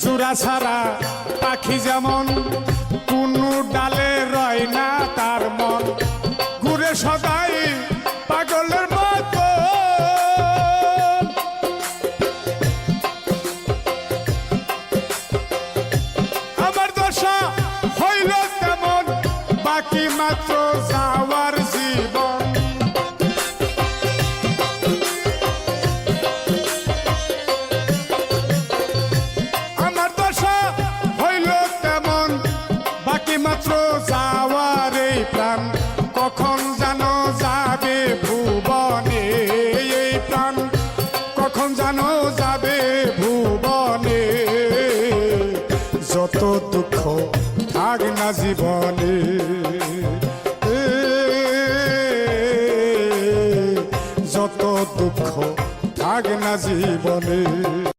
চূড়া ছাড়া পাখি যেমন কোনো ডালে রয় না তার মন ঘুরে সদাই পাগলের মতো আমার দশা হইল তেমন বাকি মাত্র যাওয়ার জীবন মাত্র যাওয়ার এই প্রাণ কখন জানো যাবে ভুবনে এই প্রাণ কখন জানো যাবে ভুবনে যত দুঃখ থাক না জীবনে যত দুঃখ থাক না জীবনে